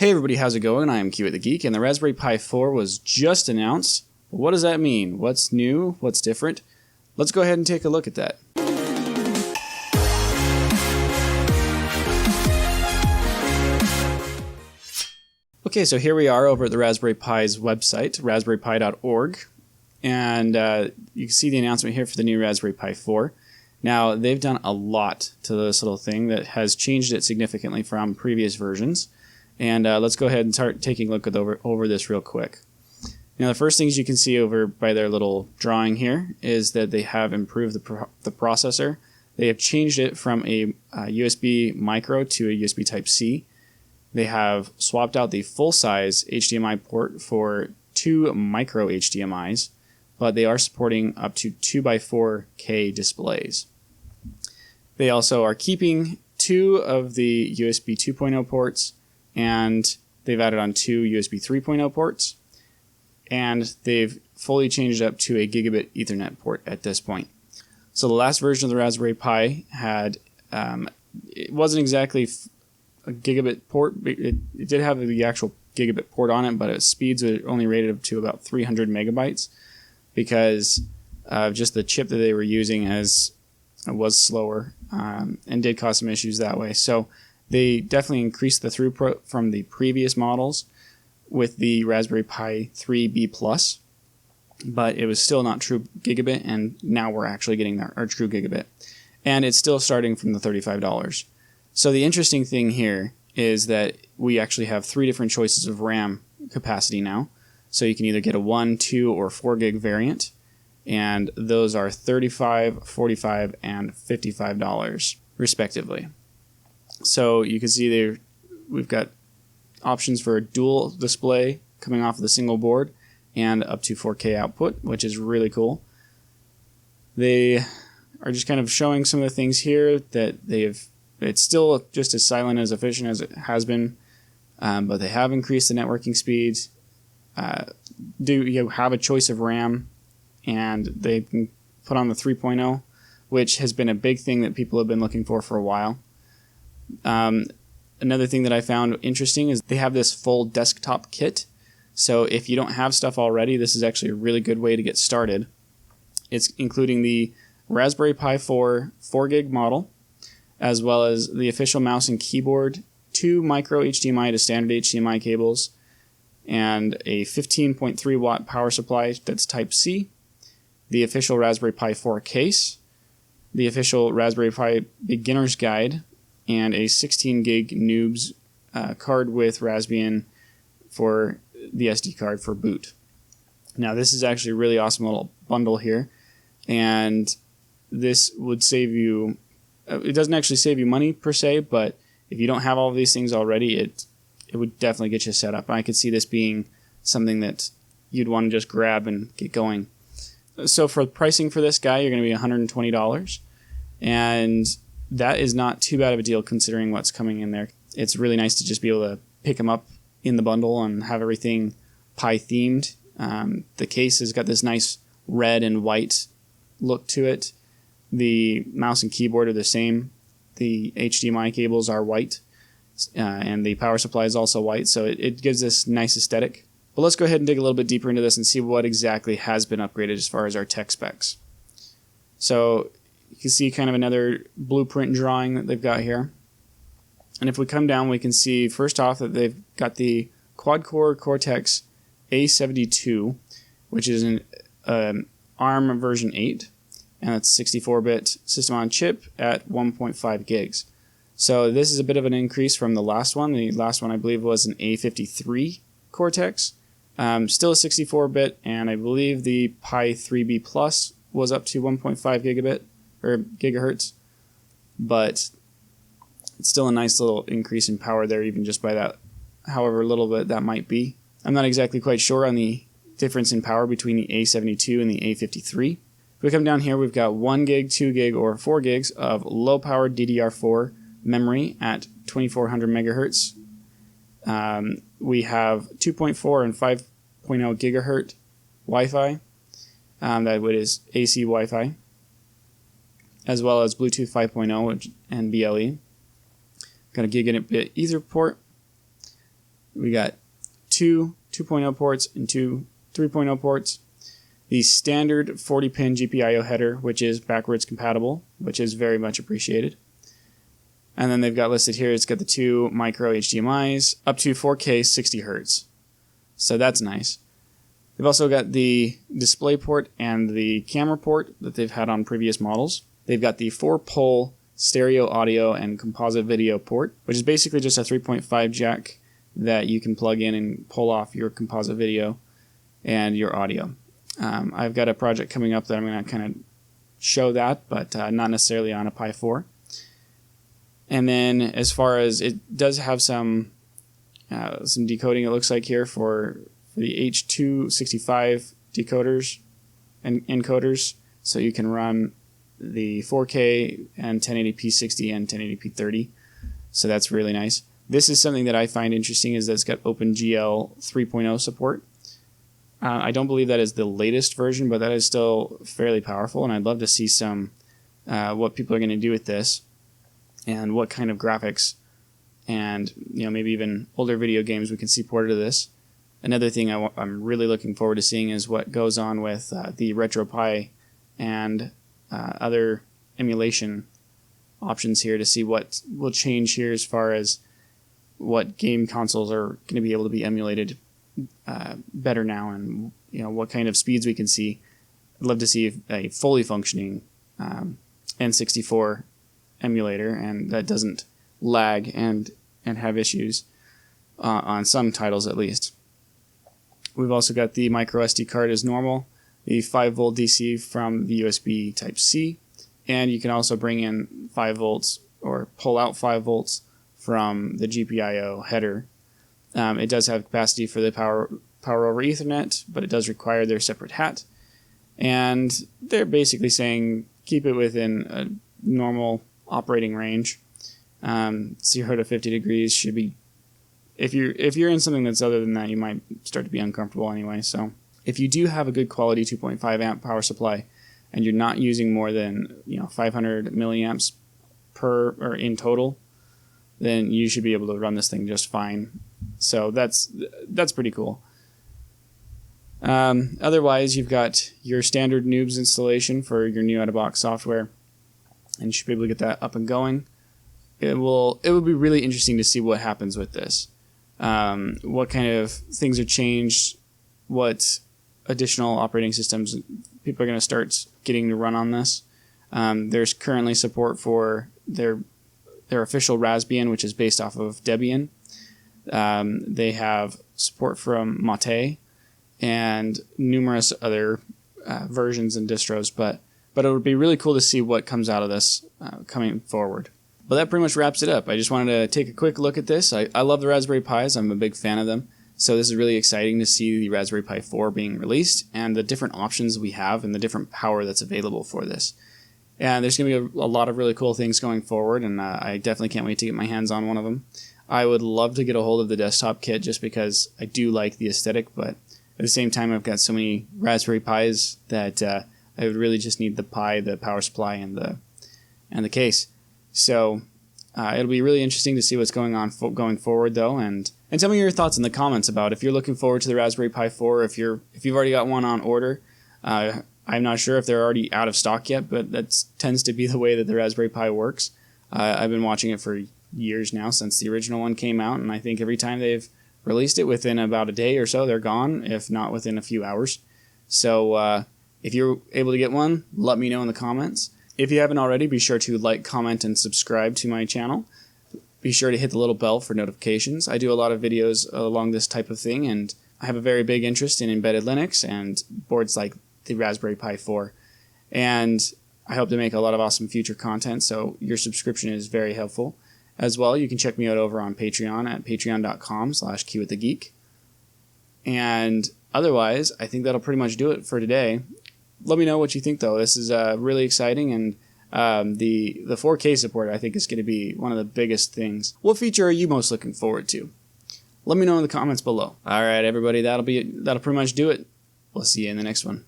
Hey everybody, how's it going? I am Kuit the Geek, and the Raspberry Pi 4 was just announced. What does that mean? What's new? What's different? Let's go ahead and take a look at that. Okay, so here we are over at the Raspberry Pi's website, raspberrypi.org, and you can see the announcement here for the new Raspberry Pi 4. Now, they've done a lot to this little thing that has changed it significantly from previous versions. And let's go ahead and start taking a look at over this real quick. Now, the first things you can see over by their little drawing here is that they have improved the processor. They have changed it from a USB micro to a USB Type-C. They have swapped out the full-size HDMI port for two micro HDMIs, but they are supporting up to 2x4K displays. They also are keeping two of the USB 2.0 ports, and they've added on two USB 3.0 ports, and they've fully changed up to a gigabit Ethernet port at this point. So the last version of the Raspberry Pi had, it wasn't exactly a gigabit port. It did have the actual gigabit port on it, but its speeds were only rated up to about 300 megabytes because of just the chip that they were using was slower and did cause some issues that way. So they definitely increased the throughput from the previous models with the Raspberry Pi 3B+, but it was still not true gigabit, and now we're actually getting our true gigabit. And it's still starting from the $35. So the interesting thing here is that we actually have three different choices of RAM capacity now. So you can either get a 1, 2, or 4 gig variant, and those are $35, $45, and $55 respectively. So you can see we've got options for a dual display coming off of the single board and up to 4K output, which is really cool. They are just kind of showing some of the things here that it's still just as silent as efficient as it has been, but they have increased the networking speeds. You have a choice of RAM, and they can put on the 3.0, which has been a big thing that people have been looking for a while. Another thing that I found interesting is they have this full desktop kit. So if you don't have stuff already, this is actually a really good way to get started. It's including the Raspberry Pi 4 4 gig model, as well as the official mouse and keyboard, two micro HDMI to standard HDMI cables, and a 15.3 watt power supply that's Type-C, the official Raspberry Pi 4 case, the official Raspberry Pi beginner's guide, and a 16 gig noobs card with Raspbian for the SD card for boot. Now this is actually a really awesome little bundle here, and this would save you, it doesn't actually save you money per se, but if you don't have all of these things already, it would definitely get you set up. And I could see this being something that you'd want to just grab and get going. So for pricing for this guy, you're going to be $120, and that is not too bad of a deal considering what's coming in there. It's really nice to just be able to pick them up in the bundle and have everything Pi themed. The case has got this nice red and white look to it. The mouse and keyboard are the same. The HDMI cables are white, and the power supply is also white, so it gives this nice aesthetic. But let's go ahead and dig a little bit deeper into this and see what exactly has been upgraded as far as our tech specs. So you can see kind of another blueprint drawing that they've got here. And if we come down, we can see first off that they've got the quad-core Cortex A-72, which is an ARM version 8, and it's 64-bit system on chip at 1.5 gigs. So this is a bit of an increase from the last one. The last one, I believe, was an A53 Cortex. Still a 64-bit, and I believe the Pi 3B Plus was up to 1.5 gigabit or gigahertz, but it's still a nice little increase in power there, even just by that, however little bit that might be. I'm not exactly quite sure on the difference in power between the A72 and the A53. If we come down here, we've got 1 gig, 2 gig, or 4 gigs of low-power DDR4 memory at 2400 megahertz. We have 2.4 and 5.0 gigahertz Wi-Fi, that is AC Wi-Fi, as well as Bluetooth 5.0 and BLE. Got a gigabit Ether port. we got two 2.0 ports and two 3.0 ports. The standard 40-pin GPIO header, which is backwards compatible, which is very much appreciated. And then they've got listed here, it's got the two micro HDMIs, up to 4K 60 Hz. So that's nice. They've also got the display port and the camera port that they've had on previous models. They've got the 4-pole stereo audio and composite video port, which is basically just a 3.5 jack that you can plug in and pull off your composite video and your audio. I've got a project coming up that I'm going to kind of show that, but not necessarily on a Pi 4. And then as far as it does have some decoding, it looks like here for the H.265 decoders and encoders, so you can run the 4K and 1080p 60 and 1080p 30. So that's really nice. This is something that I find interesting, is that it's got OpenGL 3.0 support. I don't believe that is the latest version, but that is still fairly powerful, and I'd love to see some what people are going to do with this and what kind of graphics and maybe even older video games we can see ported to this. Another thing I'm really looking forward to seeing is what goes on with the RetroPie and other emulation options here, to see what will change here as far as what game consoles are going to be able to be emulated better now, and what kind of speeds we can see. I'd love to see a fully functioning N64 emulator, and that doesn't lag and have issues on some titles at least. We've also got the micro SD card as normal, the 5-volt DC from the USB Type-C, and you can also bring in 5 volts or pull out 5 volts from the GPIO header. It does have capacity for the power over Ethernet, but it does require their separate hat. And they're basically saying keep it within a normal operating range. 0 to 50 degrees should be. If you're in something that's other than that, you might start to be uncomfortable anyway. So if you do have a good quality 2.5 amp power supply, and you're not using more than 500 milliamps or in total, then you should be able to run this thing just fine. So that's pretty cool. Otherwise, you've got your standard Noobs installation for your new out-of-box software, and you should be able to get that up and going. It will be really interesting to see what happens with this. What kind of things are changed, what additional operating systems people are going to start getting to run on this. There's currently support for their official Raspbian, which is based off of Debian. They have support from Mate and numerous other versions and distros, but it would be really cool to see what comes out of this coming forward. But that pretty much wraps it up. I just wanted to take a quick look at this. I love the Raspberry Pis. I'm a big fan of them. So this is really exciting to see the Raspberry Pi 4 being released and the different options we have and the different power that's available for this. And there's going to be a lot of really cool things going forward, and I definitely can't wait to get my hands on one of them. I would love to get a hold of the desktop kit just because I do like the aesthetic, but at the same time I've got so many Raspberry Pis that I would really just need the Pi, the power supply, and the case. So it'll be really interesting to see what's going on going forward, though, and tell me your thoughts in the comments about if you're looking forward to the Raspberry Pi 4, if you've already got one on order. I'm not sure if they're already out of stock yet, but that tends to be the way that the Raspberry Pi works. I've been watching it for years now, since the original one came out, and I think every time they've released it, within about a day or so, they're gone, if not within a few hours. So if you're able to get one, let me know in the comments. If you haven't already, be sure to like, comment, and subscribe to my channel. Be sure to hit the little bell for notifications. I do a lot of videos along this type of thing, and I have a very big interest in embedded Linux and boards like the Raspberry Pi 4. And I hope to make a lot of awesome future content, so your subscription is very helpful. As well, you can check me out over on Patreon at patreon.com/Kuit. And otherwise, I think that'll pretty much do it for today. Let me know what you think, though. This is really exciting, and the 4K support, I think, is going to be one of the biggest things. What feature are you most looking forward to? Let me know in the comments below. All right, everybody, that'll pretty much do it. We'll see you in the next one.